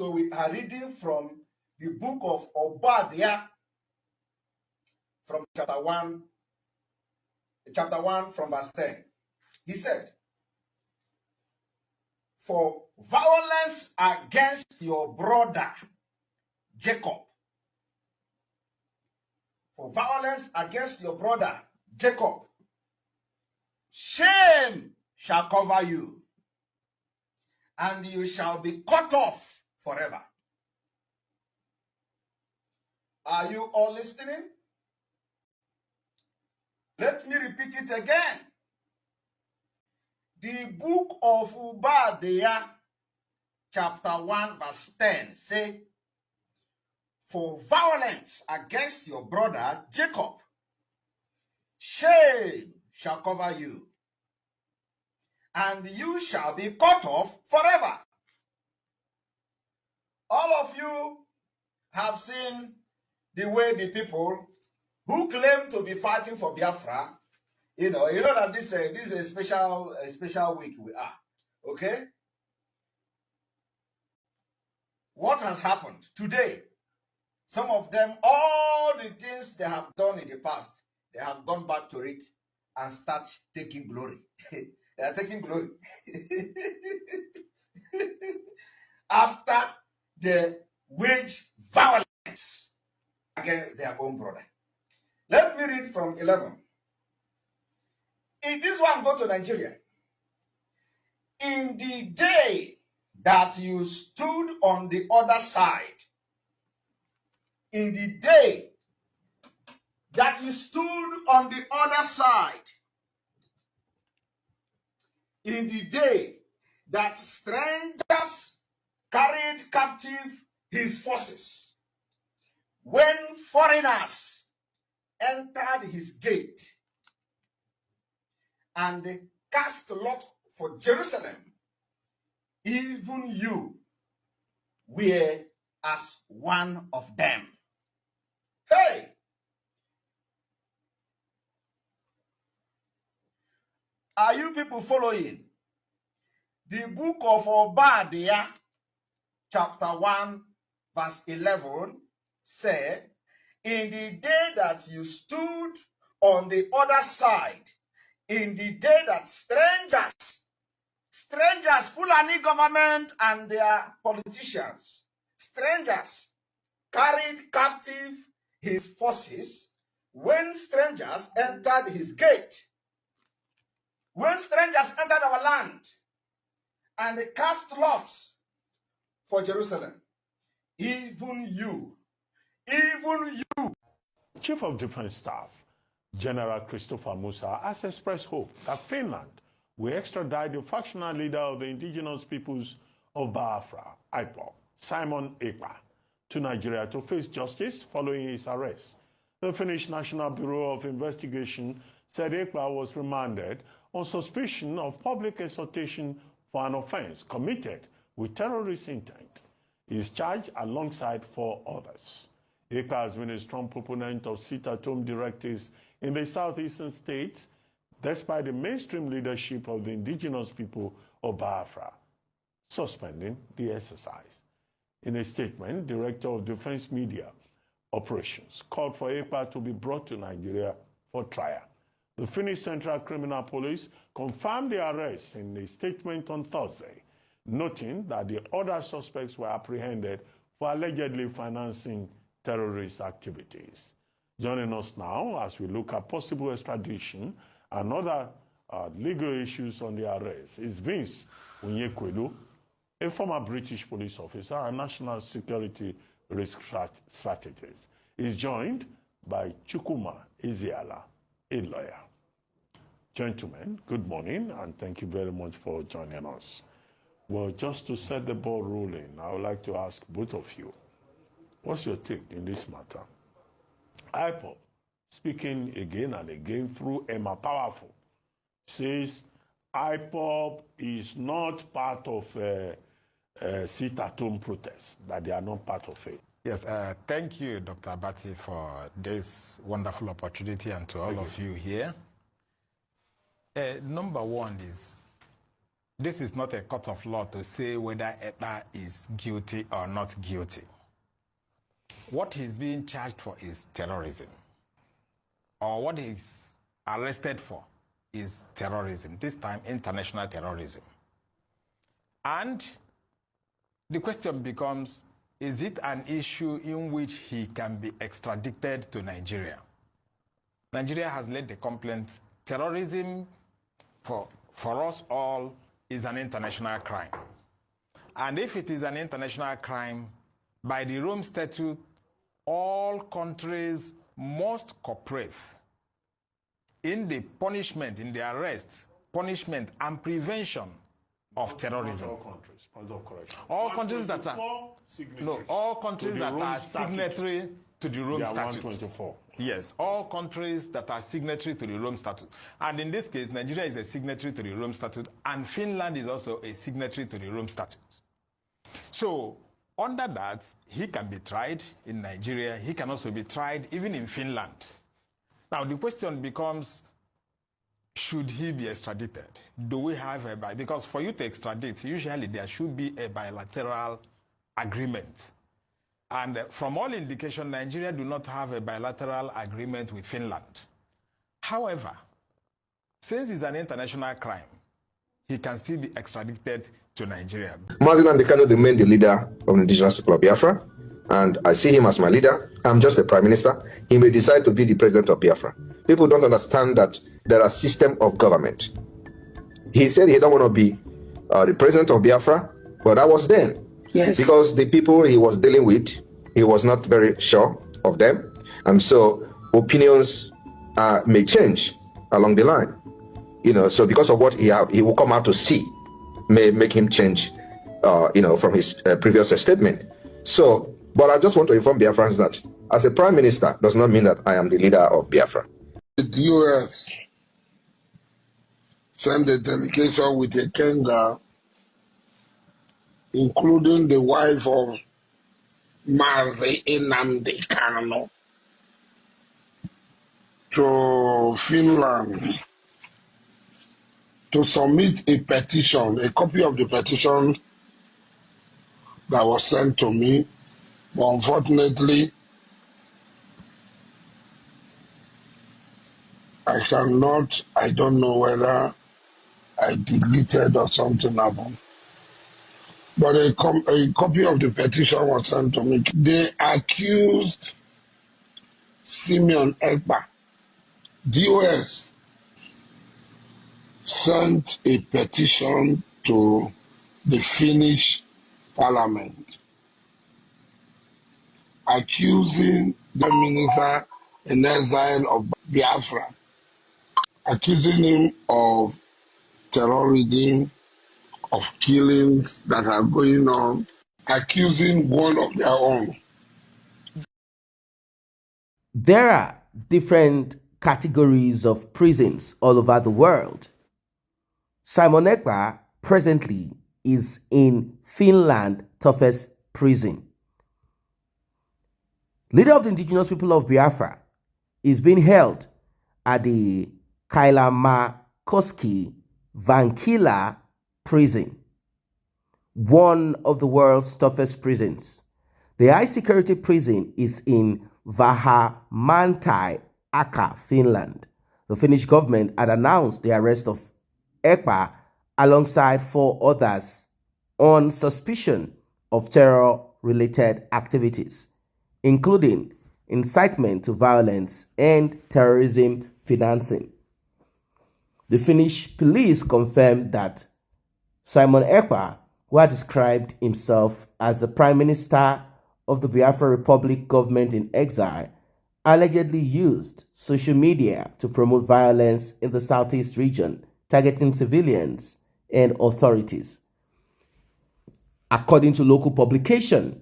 So we are reading from the book of Obadiah, from chapter 1 from verse 10. He said, for violence against your brother Jacob, for violence against your brother Jacob, shame shall cover you, and you shall be cut off forever. Are you all listening? Let me repeat it again. The book of Obadiah, chapter 1, verse 10, say, for violence against your brother Jacob, shame shall cover you, and you shall be cut off forever. All of you have seen the way the people who claim to be fighting for Biafra, you know that this is a special week we are, okay? What has happened today? Some of them, all the things they have done in the past, they have gone back to it and start taking glory. They are taking glory. After they wage violence against their own brother. Let me read from 11. In this one, go to Nigeria. In the day that you stood on the other side, in the day that you stood on the other side, in the day that strangers carried captive his forces, when foreigners entered his gate and cast lot for Jerusalem, even you were as one of them. Hey! Are you people following? The book of Obadiah, chapter 1, verse 11, said, in the day that you stood on the other side, in the day that strangers, Fulani government and their politicians, strangers carried captive his forces, when strangers entered his gate, when strangers entered our land and they cast lots for Jerusalem, even you. Chief of Defense Staff, General Christopher Musa, has expressed hope that Finland will extradite the factional leader of the indigenous peoples of Biafra, Ipob, Simon Ekpa, to Nigeria to face justice following his arrest. The Finnish National Bureau of Investigation said Ekpa was remanded on suspicion of public exhortation for an offense committed with terrorist intent. He is charged alongside 4 others. Ekpa has been a strong proponent of sit-at-home directives in the southeastern states, despite the mainstream leadership of the indigenous people of Biafra suspending the exercise. In a statement, Director of Defense Media Operations called for Ekpa to be brought to Nigeria for trial. The Finnish Central Criminal Police confirmed the arrest in a statement on Thursday, noting that the other suspects were apprehended for allegedly financing terrorist activities. Joining us now as we look at possible extradition and other legal issues on the arrest is Vince Onyekwelu, a former British police officer and national security risk strategist. He's joined by Chukwuma Ezeala, a lawyer. Gentlemen, good morning, and thank you very much for joining us. Well, just to set the ball rolling, I would like to ask both of you, what's your take in this matter? Ipob, speaking again and again through Emma Powerful, says Ipob is not part of sit-at-home protests, that they are not part of it. Yes, thank you, Dr. Abati, for this wonderful opportunity, and to all of you here. Number one is, this is not a court of law to say whether Ekpa is guilty or not guilty. What he's being charged for is terrorism, or what he's arrested for is terrorism, this time international terrorism. And the question becomes, is it an issue in which he can be extradited to Nigeria? Nigeria has led the complaint, terrorism for us all is an international crime. And if it is an international crime, by the Rome Statute, all countries must cooperate in the punishment, in the arrest, punishment, and prevention of terrorism. All countries, point of correction. All countries that are all countries that are signatory to the Rome Statute. 124. Yes, all countries that are signatory to the Rome Statute. And in this case, Nigeria is a signatory to the Rome Statute, and Finland is also a signatory to the Rome Statute. So, under that, he can be tried in Nigeria. He can also be tried even in Finland. Now, the question becomes, should he be extradited? Do we have because for you to extradite, usually there should be a bilateral agreement. And from all indication, Nigeria do not have a bilateral agreement with Finland. However, since it's an international crime, he can still be extradited to Nigeria. Mazi Nnamdi Kanu remained the leader of the indigenous people of Biafra, and I see him as my leader. I'm just a prime minister. He may decide to be the president of Biafra. People don't understand that there are systems of government. He said he don't want to be the president of Biafra, but that was then. Yes. Because the people he was dealing with, he was not very sure of them. And so opinions may change along the line. You know, so because of what he will come out to see may make him change, from his previous statement. So, but I just want to inform Biafrans that as a prime minister does not mean that I am the leader of Biafra. The US sent a delegation with a Kenga, including the wife of Mazi Nnamdi Kanu, to Finland to submit a petition, a copy of the petition that was sent to me. But unfortunately, I don't know whether I deleted or something happened. But a copy of the petition was sent to me. They accused Simeon Ekpa. DOS sent a petition to the Finnish parliament accusing the minister in exile of Biafra, accusing him of terrorism, of killings that are going on, accusing one of their own. There are different categories of prisons all over the world. Simon Ekpa presently is in Finland's toughest prison. Leader of the indigenous people of Biafra is being held at the Kailamakoski Vankila prison, one of the world's toughest prisons. The high security prison is in Vahamantai, Akka, Finland. The Finnish government had announced the arrest of Ekpa alongside 4 others on suspicion of terror-related activities, including incitement to violence and terrorism financing. The Finnish police confirmed that Simon Ekpa, who had described himself as the Prime Minister of the Biafra Republic government in exile, allegedly used social media to promote violence in the southeast region, targeting civilians and authorities. According to local publication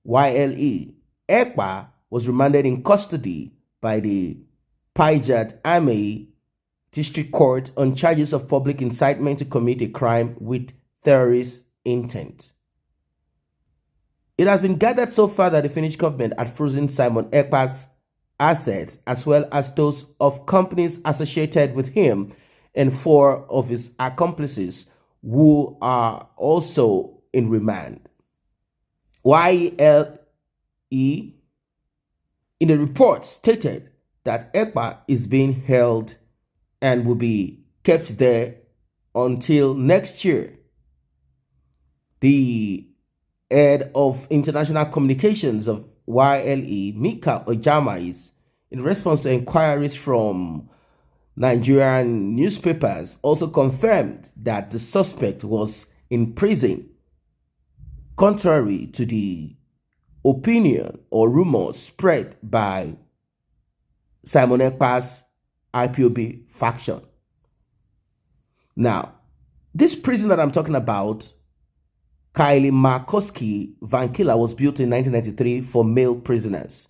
YLE, Ekpa was remanded in custody by the Pijat Army District Court on charges of public incitement to commit a crime with terrorist intent. It has been gathered so far that the Finnish government had frozen Simon Ekpa's assets as well as those of companies associated with him and 4 of his accomplices, who are also in remand. YLE in the report stated that Ekpa is being held and will be kept there until next year. The head of international communications of YLE, Mika Ojama, is in response to inquiries from Nigerian newspapers, also confirmed that the suspect was in prison, contrary to the opinion or rumors spread by Simon Ekpa's IPOB faction. Now, this prison that I'm talking about, Kylie Markowski Vankila, was built in 1993 for male prisoners.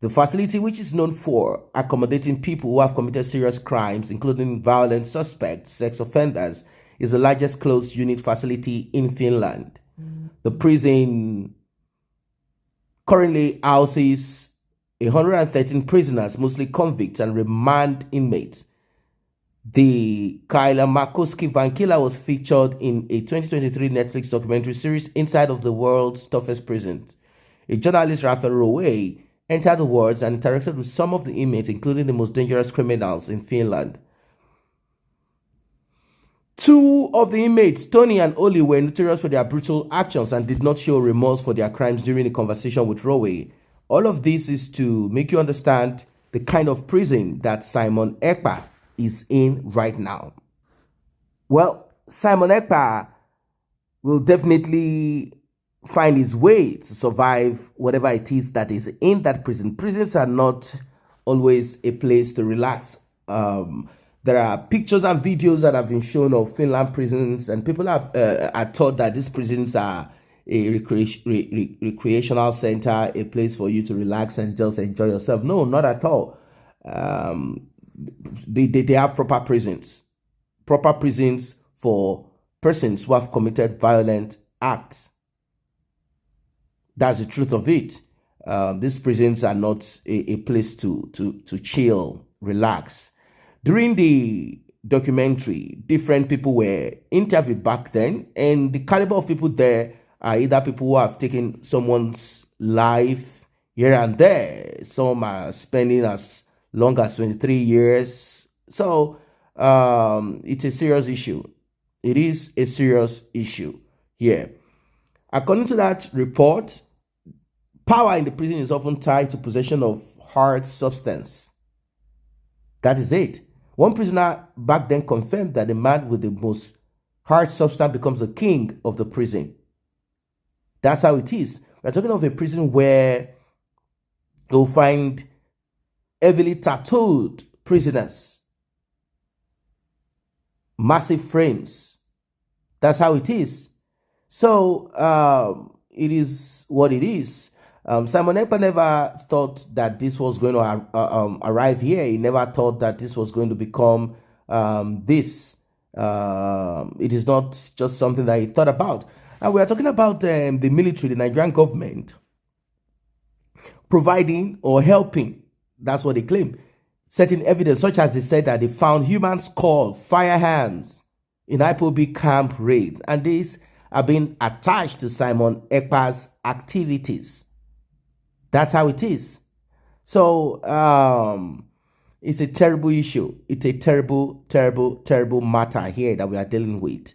The facility, which is known for accommodating people who have committed serious crimes, including violent suspects, sex offenders, is the largest closed unit facility in Finland. The prison currently houses 113 prisoners, mostly convicts and remand inmates. The Kyla Markowski Vankila was featured in a 2023 Netflix documentary series, Inside of the World's Toughest Prisons. A journalist, Raphael Rowe, entered the wards and interacted with some of the inmates, including the most dangerous criminals in Finland. Two of the inmates, Tony and Oli, were notorious for their brutal actions and did not show remorse for their crimes during a conversation with Rowe. All of this is to make you understand the kind of prison that Simon Ekpa is in right now. Well, Simon Ekpa will definitely find his way to survive whatever it is that is in that prison. Prisons are not always a place to relax. There are pictures and videos that have been shown of Finland prisons, and people are taught that these prisons are a recreational center, a place for you to relax and just enjoy yourself. No, not at all. They have proper prisons for persons who have committed violent acts. That's the truth of it. These prisons are not a place to chill, relax. During the documentary, different people were interviewed back then, and the caliber of people there are either people who have taken someone's life here and there. Some are spending as long as 23 years. So it's a serious issue. It is a serious issue here. According to that report, power in the prison is often tied to possession of hard substance. That is it. One prisoner back then confirmed that the man with the most hard substance becomes the king of the prison. That's how it is. We're talking of a prison where you'll find heavily tattooed prisoners, massive frames. That's how it is. So it is what it is. Simon Ekpa never thought that this was going to arrive here. He never thought that this was going to become this. It is not just something that he thought about. And we are talking about the military, the Nigerian government, providing or helping, that's what they claim, certain evidence, such as they said that they found human skull, firearms in Ipob camp raids. And these are being attached to Simon Ekpa's activities. That's how it is. So it's a terrible issue. It's a terrible, terrible, terrible matter here that we are dealing with.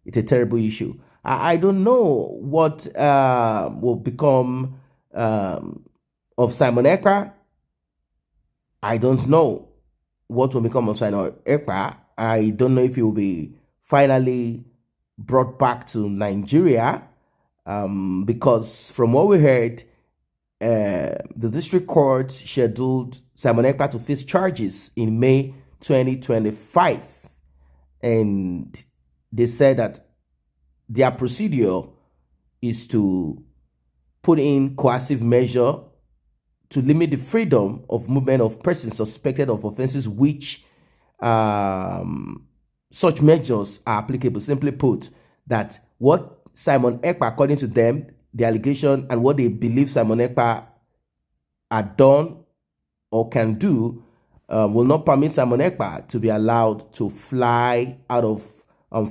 It's a terrible issue. I don't know what will become of Simon Ekpa. I don't know what will become of Simon Ekpa. I don't know if he will be finally brought back to Nigeria, because from what we heard, the district court scheduled Simon Ekpa to face charges in May 2025, and they said that their procedure is to put in coercive measure to limit the freedom of movement of persons suspected of offenses which such measures are applicable. Simply put, that what Simon Ekpa, according to them, the allegation and what they believe Simon Ekpa had done or can do will not permit Simon Ekpa to be allowed to fly out of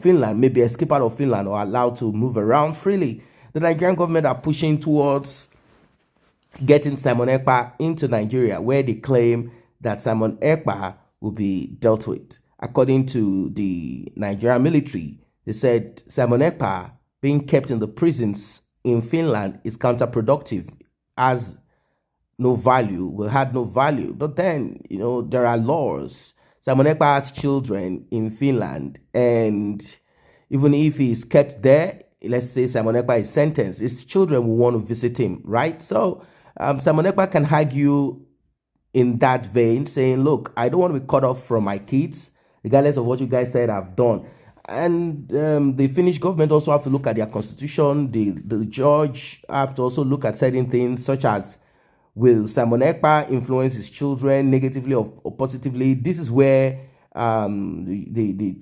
Finland, maybe escape out of Finland or allowed to move around freely. The Nigerian government are pushing towards getting Simon Ekpa into Nigeria, where they claim that Simon Ekpa will be dealt with. According to the Nigerian military, they said Simon Ekpa being kept in the prisons in Finland is counterproductive, as no value, will have no value. But then, there are laws. Simon Ekpa has children in Finland, and even if he's kept there, let's say Simon Ekpa is sentenced, his children will want to visit him, right? So Simon Ekpa can argue in that vein, saying, look, I don't want to be cut off from my kids, regardless of what you guys said I've done. And the Finnish government also have to look at their constitution. The judge have to also look at certain things, such as, will Simon Ekpa influence his children negatively or positively? This is where the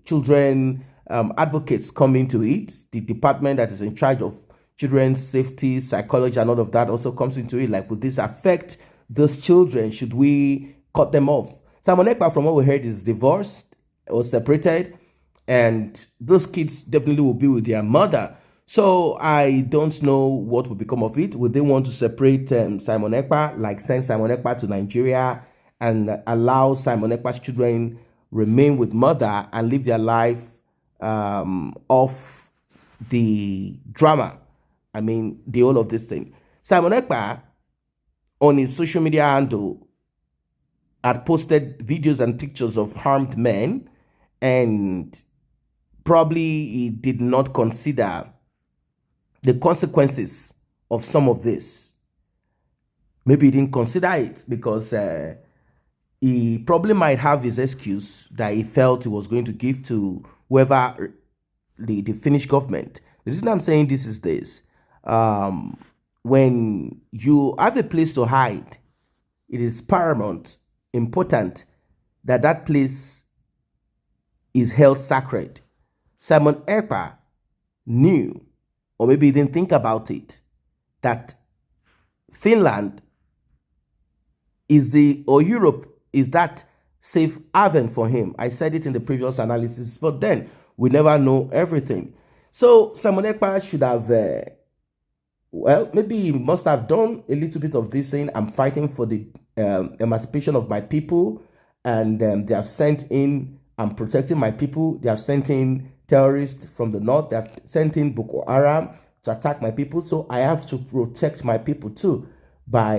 children advocates come into it. The department that is in charge of children's safety, psychology, and all of that also comes into it. Like, would this affect those children? Should we cut them off? Simon Ekpa, from what we heard, is divorced or separated, and those kids definitely will be with their mother. So I don't know what will become of it. Would they want to separate Simon Ekpa, like send Simon Ekpa to Nigeria and allow Simon Ekpa's children remain with mother and live their life off the drama? I mean, the whole of this thing. Simon Ekpa, on his social media handle, had posted videos and pictures of harmed men, and probably he did not consider the consequences of some of this. Maybe he didn't consider it because he probably might have his excuse that he felt he was going to give to whoever the Finnish government. The reason I'm saying this is this. When you have a place to hide, it is paramount, important that that place is held sacred. Simon Ekpa knew, or maybe he didn't think about it, that Finland is or Europe is that safe haven for him. I said it in the previous analysis, but then we never know everything. So Simon Ekpa should have, maybe he must have done a little bit of this, saying, I'm fighting for the emancipation of my people, and they have sent in, I'm protecting my people. They have sent in terrorists from the north. They have sent in Boko Haram to attack my people. So I have to protect my people too by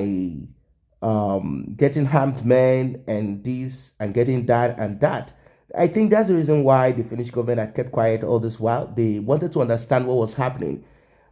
getting harmed men and this and getting that and that. I think that's the reason why the Finnish government had kept quiet all this while. They wanted to understand what was happening,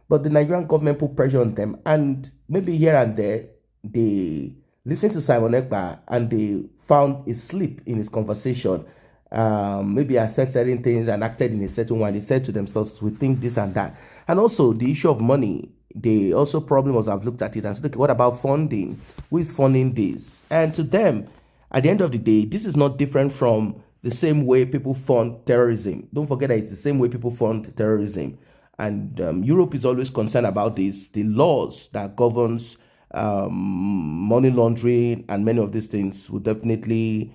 but the Nigerian government put pressure on them, and maybe here and there they listened to Simon Ekpa and they found a slip in his conversation. Maybe I said certain things and acted in a certain way. They said to themselves, we think this and that. And also the issue of money, they also probably must have looked at it and said, okay, what about funding? Who is funding this? And to them, at the end of the day, this is not different from the same way people fund terrorism. Don't forget that it's the same way people fund terrorism. And Europe is always concerned about this. The laws that governs money laundering and many of these things will definitely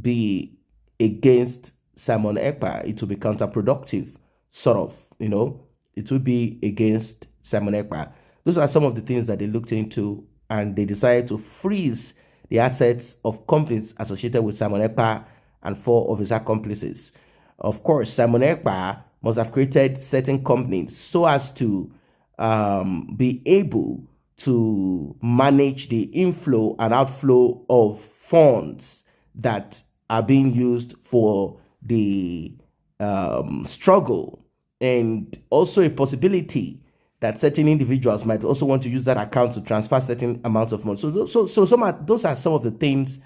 be against Simon Ekpa. It will be counterproductive, sort of, it will be against Simon Ekpa. Those are some of the things that they looked into, and they decided to freeze the assets of companies associated with Simon Ekpa and 4 of his accomplices. Of course, Simon Ekpa must have created certain companies so as to be able to manage the inflow and outflow of funds that are being used for the struggle, and also a possibility that certain individuals might also want to use that account to transfer certain amounts of money. So those are some of the things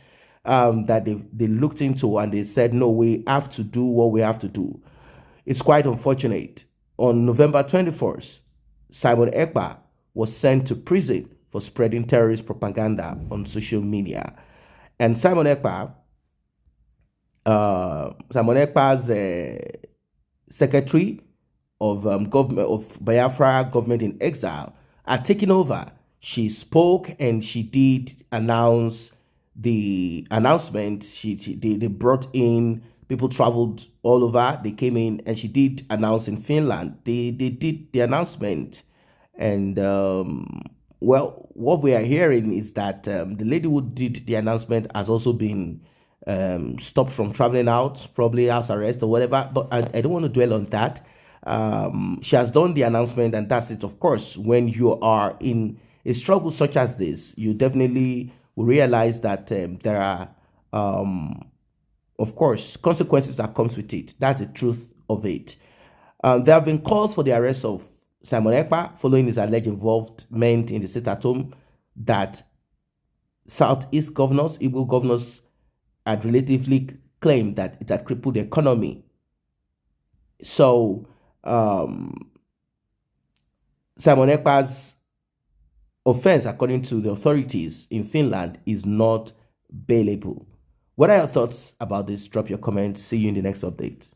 that they looked into, and they said, no, we have to do what we have to do. It's quite unfortunate. On November 21st, Simon Ekpa was sent to prison for spreading terrorist propaganda on social media. And Simon Ekpa's secretary of government of Biafra, government in exile, had taken over. She spoke and she did announce the announcement. They brought in People traveled all over. They came in, and she did announce in Finland. They did the announcement, and well, what we are hearing is that the lady who did the announcement has also been stopped from traveling out, probably house arrest or whatever. But I don't want to dwell on that. She has done the announcement, and that's it. Of course, when you are in a struggle such as this, you definitely will realize that there are, of course, consequences that comes with it. That's the truth of it. There have been calls for the arrest of Simon Ekpa following his alleged involvement in the state at home that Southeast governors, Igbo governors, had relatively claimed that it had crippled the economy. So Simon Ekpa's offense, according to the authorities in Finland, is not bailable. What are your thoughts about this? Drop your comments. See you in the next update.